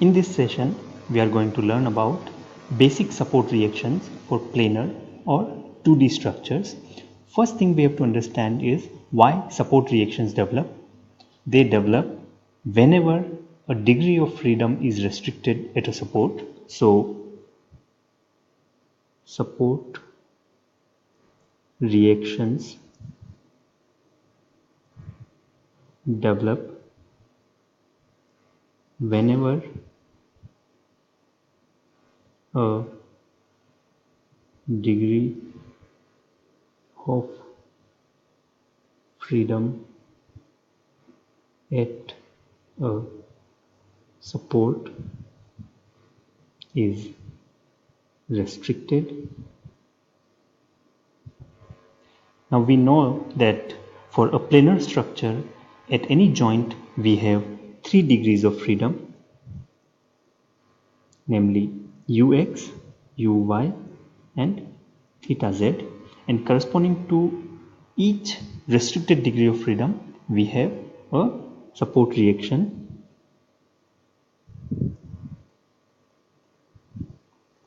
In this session, we are going to learn about basic support reactions for planar or 2D structures. First thing we have to understand is why support reactions develop. They develop whenever a degree of freedom is restricted at a support. So, support reactions develop whenever a degree of freedom at a support is restricted. Now we know that for a planar structure at any joint we have 3 degrees of freedom, namely ux, uy and theta z, and corresponding to each restricted degree of freedom we have a support reaction.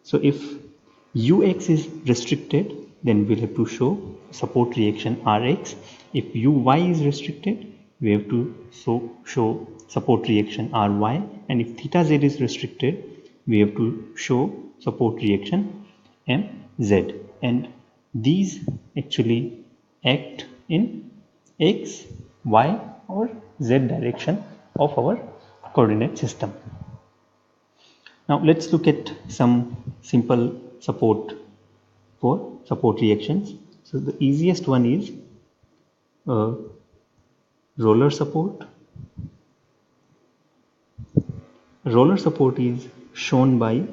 So if ux is restricted, then we'll have to show support reaction Rx. If uy is restricted, we have to show support reaction Ry, and if theta z is restricted, we have to show support reaction Mz, and these actually act in x, y or z direction of our coordinate system. Now let's look at some simple support for support reactions. So the easiest one is roller support. Roller support is shown by a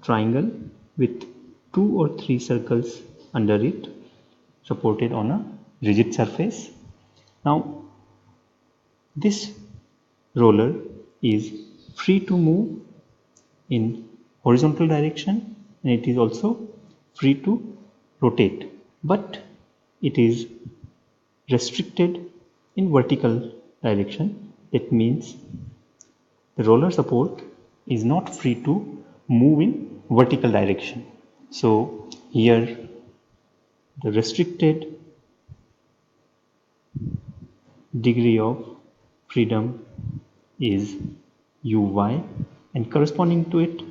triangle with 2 or 3 circles under it, supported on a rigid surface. Now this roller is free to move in horizontal direction, and it is also free to rotate, but it is restricted in vertical direction. That means the roller support is not free to move in vertical direction. So here the restricted degree of freedom is uy, and corresponding to it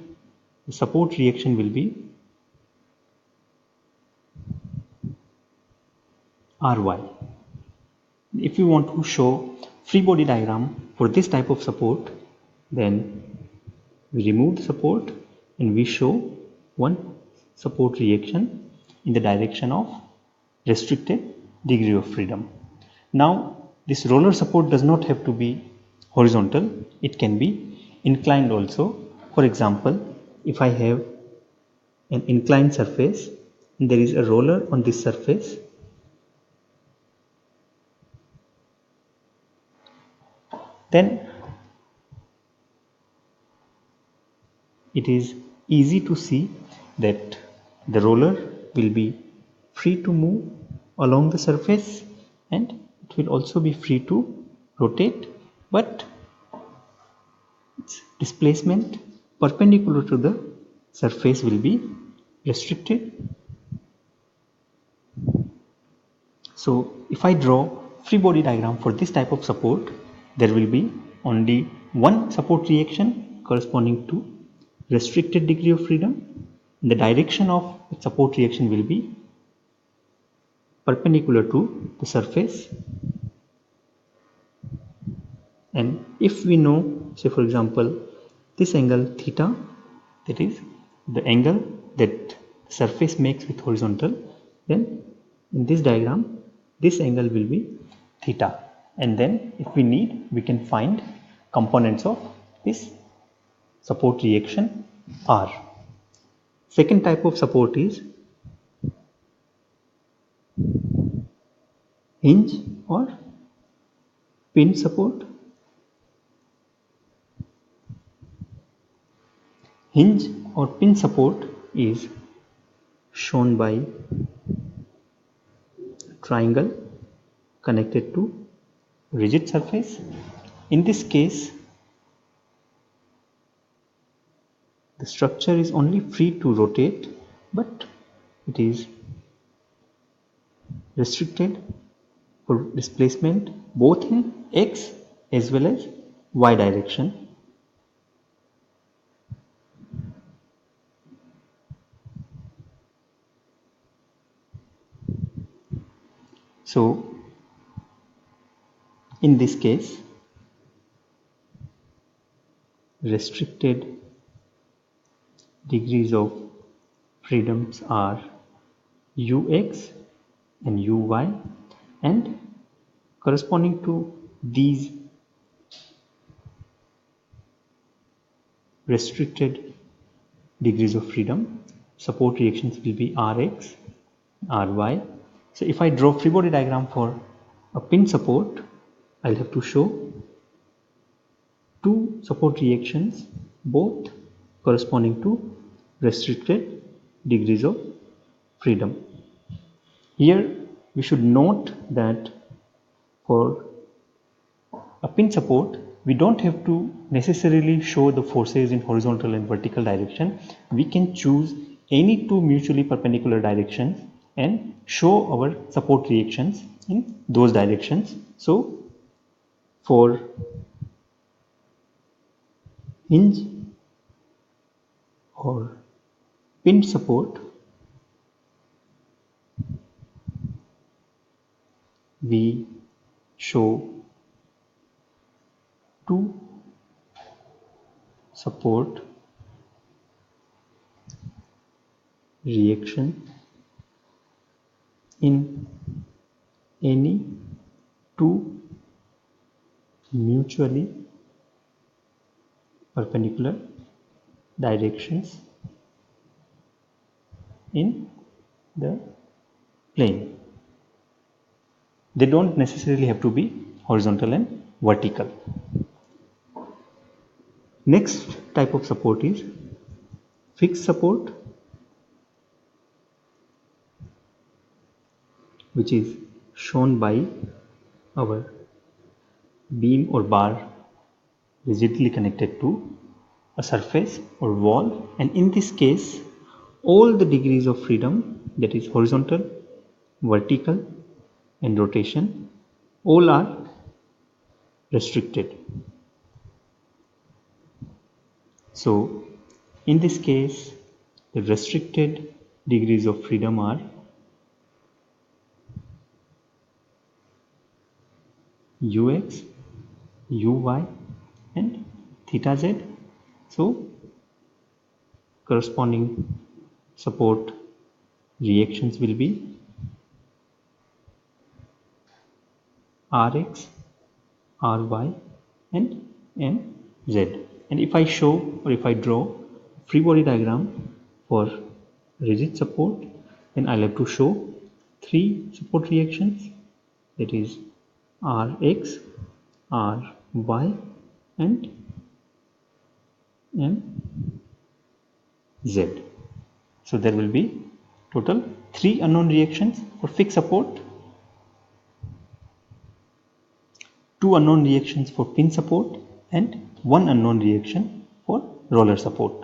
the support reaction will be Ry. If we want to show free body diagram for this type of support, then we remove the support and we show one support reaction in the direction of restricted degree of freedom. Now this roller support does not have to be horizontal, it can be inclined also. For example, if I have an inclined surface and there is a roller on this surface, then it is easy to see that the roller will be free to move along the surface and it will also be free to rotate, but its displacement perpendicular to the surface will be restricted. So if I draw free body diagram for this type of support, there will be only one support reaction corresponding to restricted degree of freedom. The direction of the support reaction will be perpendicular to the surface, and if we know, say for example, this angle theta, that is the angle that the surface makes with horizontal, then in this diagram this angle will be theta, and then if we need we can find components of this support reaction R. Second type of support is hinge or pin support. Hinge or pin support is shown by a triangle connected to rigid surface. in this case, the structure is only free to rotate, but it is restricted for displacement both in x as well as y direction. So in this case, restricted degrees of freedoms are ux and uy, and corresponding to these restricted degrees of freedom, support reactions will be Rx, Ry. So if I draw free body diagram for a pin support, I'll have to show two support reactions, both corresponding to restricted degrees of freedom. Here we should note that for a pin support, we don't have to necessarily show the forces in horizontal and vertical direction. We can choose any two mutually perpendicular directions and show our support reactions in those directions. So for hinge or pin support, we show two support reaction in any two mutually perpendicular directions in the plane. They don't necessarily have to be horizontal and vertical. Next type of support is fixed support, which is shown by our beam or bar rigidly connected to a surface or wall, and in this case all the degrees of freedom, that is horizontal, vertical and rotation, all are restricted. So in this case the restricted degrees of freedom are ux, uy and theta z. So corresponding support reactions will be Rx, Ry and Mz. And if I show or if I draw free body diagram for rigid support, then I'll have to show three support reactions, that is Rx, Ry and Mz. So there will be total 3 unknown reactions for fixed support, 2 unknown reactions for pin support and 1 unknown reaction for roller support.